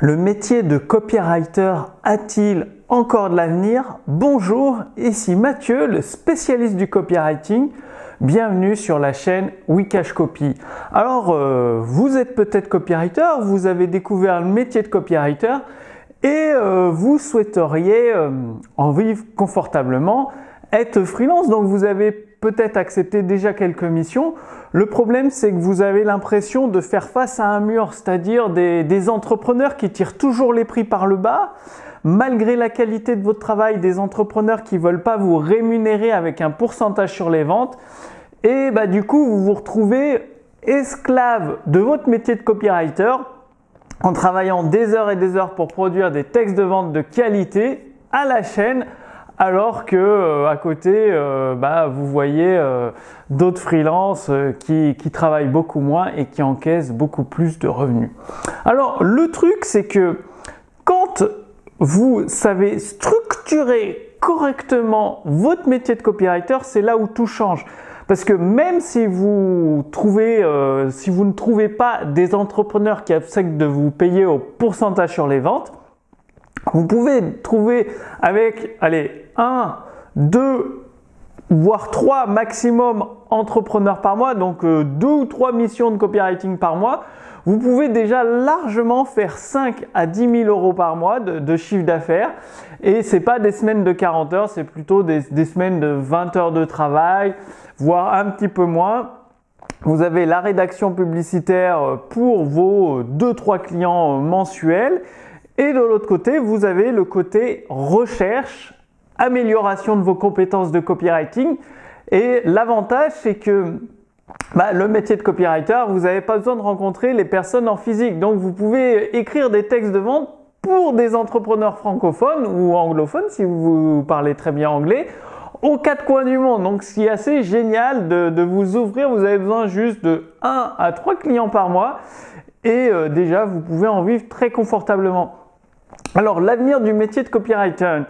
Le métier de copywriter a-t-il encore de l'avenir? Bonjour, ici Mathieu, le spécialiste du copywriting. Bienvenue sur la chaîne Wikash Copy. Alors, vous êtes peut-être copywriter, vous avez découvert le métier de copywriter et vous souhaiteriez en vivre confortablement, être freelance. Donc, vous avez peut-être accepté déjà quelques missions. Le problème, c'est que vous avez l'impression de faire face à un mur, c'est-à-dire des entrepreneurs qui tirent toujours les prix par le bas, malgré la qualité de votre travail, des entrepreneurs qui ne veulent pas vous rémunérer avec un pourcentage sur les ventes. Et du coup, vous vous retrouvez esclave de votre métier de copywriter en travaillant des heures et des heures pour produire des textes de vente de qualité à la chaîne, alors que à côté, vous voyez d'autres freelances qui travaillent beaucoup moins et qui encaissent beaucoup plus de revenus. Alors, le truc, c'est que quand vous savez structurer correctement votre métier de copywriter, c'est là où tout change. Parce que même si vous ne trouvez pas des entrepreneurs qui acceptent de vous payer au pourcentage sur les ventes, vous pouvez trouver avec, 1, 2, voire 3 maximum entrepreneurs par mois, donc 2 ou 3 missions de copywriting par mois. Vous pouvez déjà largement faire 5 à 10 000 euros par mois de chiffre d'affaires. Et ce n'est pas des semaines de 40 heures, c'est plutôt des semaines de 20 heures de travail, voire un petit peu moins. Vous avez la rédaction publicitaire pour vos 2-3 clients mensuels. Et de l'autre côté, vous avez le côté recherche, amélioration de vos compétences de copywriting. Et l'avantage, c'est que le métier de copywriter, vous n'avez pas besoin de rencontrer les personnes en physique. Donc, vous pouvez écrire des textes de vente pour des entrepreneurs francophones ou anglophones, si vous parlez très bien anglais, aux 4 coins du monde. Donc, ce qui est assez génial de vous ouvrir, vous avez besoin juste de 1 à 3 clients par mois et déjà, vous pouvez en vivre très confortablement. Alors, l'avenir du métier de copywriter,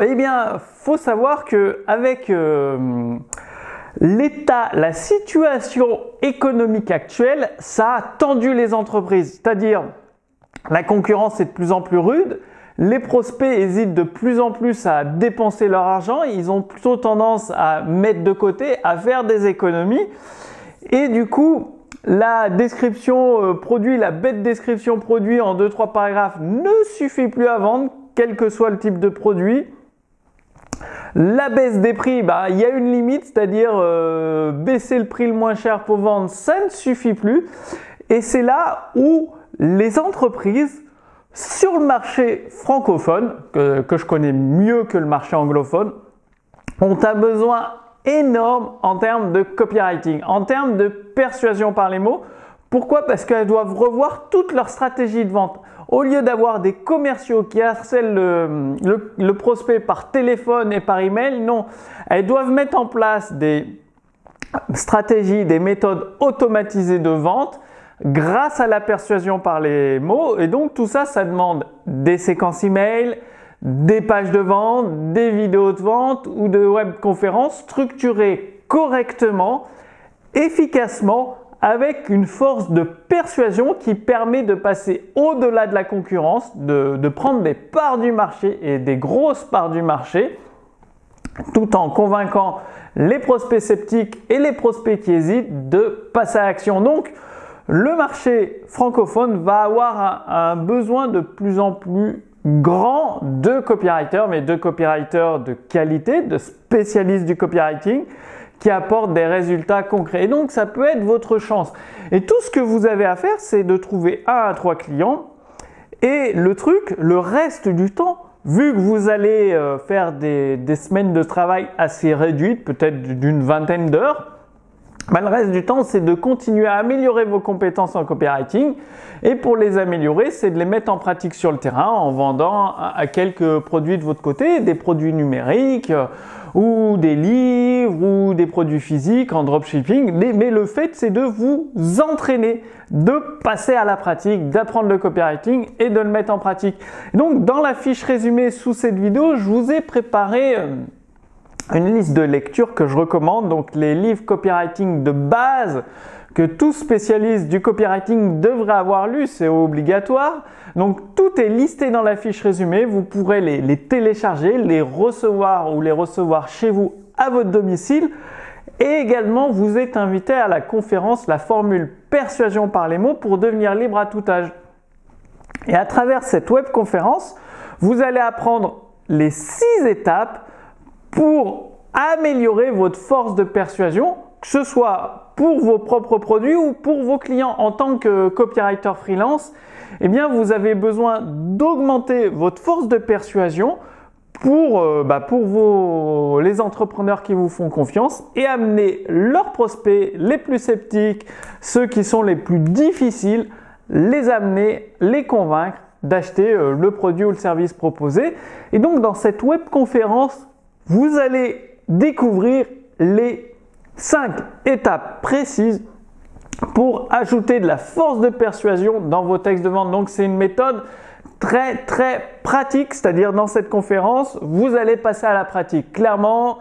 eh bien, faut savoir que avec la situation économique actuelle, ça a tendu les entreprises. C'est-à-dire, la concurrence est de plus en plus rude. Les prospects hésitent de plus en plus à dépenser leur argent. Ils ont plutôt tendance à mettre de côté, à faire des économies. Et du coup, la description produit, la bête description produit en 2-3 paragraphes ne suffit plus à vendre, quel que soit le type de produit. La baisse des prix, il y a une limite, c'est-à-dire baisser le prix le moins cher pour vendre, ça ne suffit plus. Et c'est là où les entreprises sur le marché francophone, que je connais mieux que le marché anglophone, ont un besoin énorme en termes de copywriting, en termes de persuasion par les mots. Pourquoi? Parce qu'elles doivent revoir toute leur stratégie de vente. Au lieu d'avoir des commerciaux qui harcèlent le prospect par téléphone et par email, non. Elles doivent mettre en place des stratégies, des méthodes automatisées de vente grâce à la persuasion par les mots. Et donc tout ça, ça demande des séquences email, des pages de vente, des vidéos de vente ou de webconférences structurées correctement, efficacement, avec une force de persuasion qui permet de passer au-delà de la concurrence, de prendre des parts du marché et des grosses parts du marché, tout en convainquant les prospects sceptiques et les prospects qui hésitent de passer à l'action. Donc, le marché francophone va avoir un besoin de plus en plus grand de copywriters, mais de copywriters de qualité, de spécialistes du copywriting, qui apportent des résultats concrets. Et donc, ça peut être votre chance. Et tout ce que vous avez à faire, c'est de trouver 1 à 3 clients. Et le truc, le reste du temps, vu que vous allez faire des semaines de travail assez réduites, peut-être d'une vingtaine d'heures, le reste du temps, c'est de continuer à améliorer vos compétences en copywriting. Et pour les améliorer, c'est de les mettre en pratique sur le terrain en vendant à quelques produits de votre côté, des produits numériques ou des livres ou des produits physiques en dropshipping. Mais le fait, c'est de vous entraîner, de passer à la pratique, d'apprendre le copywriting et de le mettre en pratique. Donc, dans la fiche résumée sous cette vidéo, je vous ai préparé une liste de lectures que je recommande, donc les livres copywriting de base que tout spécialiste du copywriting devrait avoir lu, c'est obligatoire. Donc tout est listé dans la fiche résumée, vous pourrez les télécharger, les recevoir ou les recevoir chez vous à votre domicile. Et également, vous êtes invité à la conférence La formule persuasion par les mots pour devenir libre à tout âge. Et à travers cette webconférence, vous allez apprendre les 6 étapes pour améliorer votre force de persuasion, que ce soit pour vos propres produits ou pour vos clients. En tant que copywriter freelance, eh bien, vous avez besoin d'augmenter votre force de persuasion pour les entrepreneurs qui vous font confiance et amener leurs prospects les plus sceptiques, ceux qui sont les plus difficiles, les amener, les convaincre d'acheter le produit ou le service proposé. Et donc dans cette webconférence, vous allez découvrir les 5 étapes précises pour ajouter de la force de persuasion dans vos textes de vente. Donc c'est une méthode très pratique, c'est-à-dire dans cette conférence, vous allez passer à la pratique. Clairement,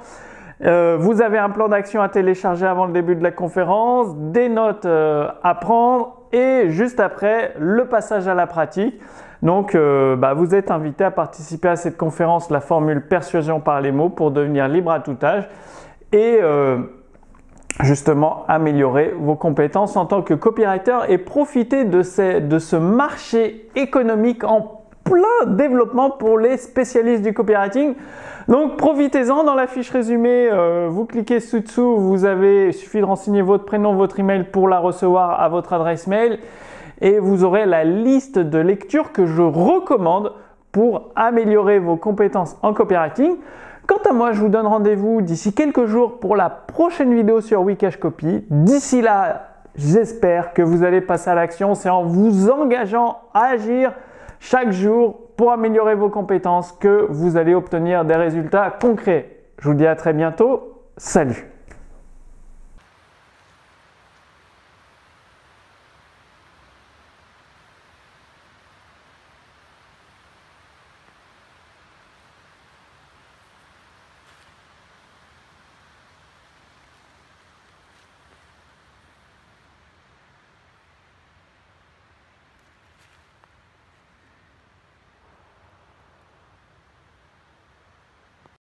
vous avez un plan d'action à télécharger avant le début de la conférence, des notes à prendre et juste après, le passage à la pratique. Donc, vous êtes invité à participer à cette conférence, la formule persuasion par les mots pour devenir libre à tout âge et justement améliorer vos compétences en tant que copywriter et profiter de ce marché économique en plein développement pour les spécialistes du copywriting. Donc profitez-en. Dans la fiche résumée, vous cliquez dessous, il suffit de renseigner votre prénom, votre email pour la recevoir à votre adresse mail et vous aurez la liste de lectures que je recommande pour améliorer vos compétences en copywriting. Quant à moi, je vous donne rendez-vous d'ici quelques jours pour la prochaine vidéo sur Wikash Copy. D'ici là, j'espère que vous allez passer à l'action. C'est en vous engageant à agir chaque jour pour améliorer vos compétences que vous allez obtenir des résultats concrets. Je vous dis à très bientôt. Salut!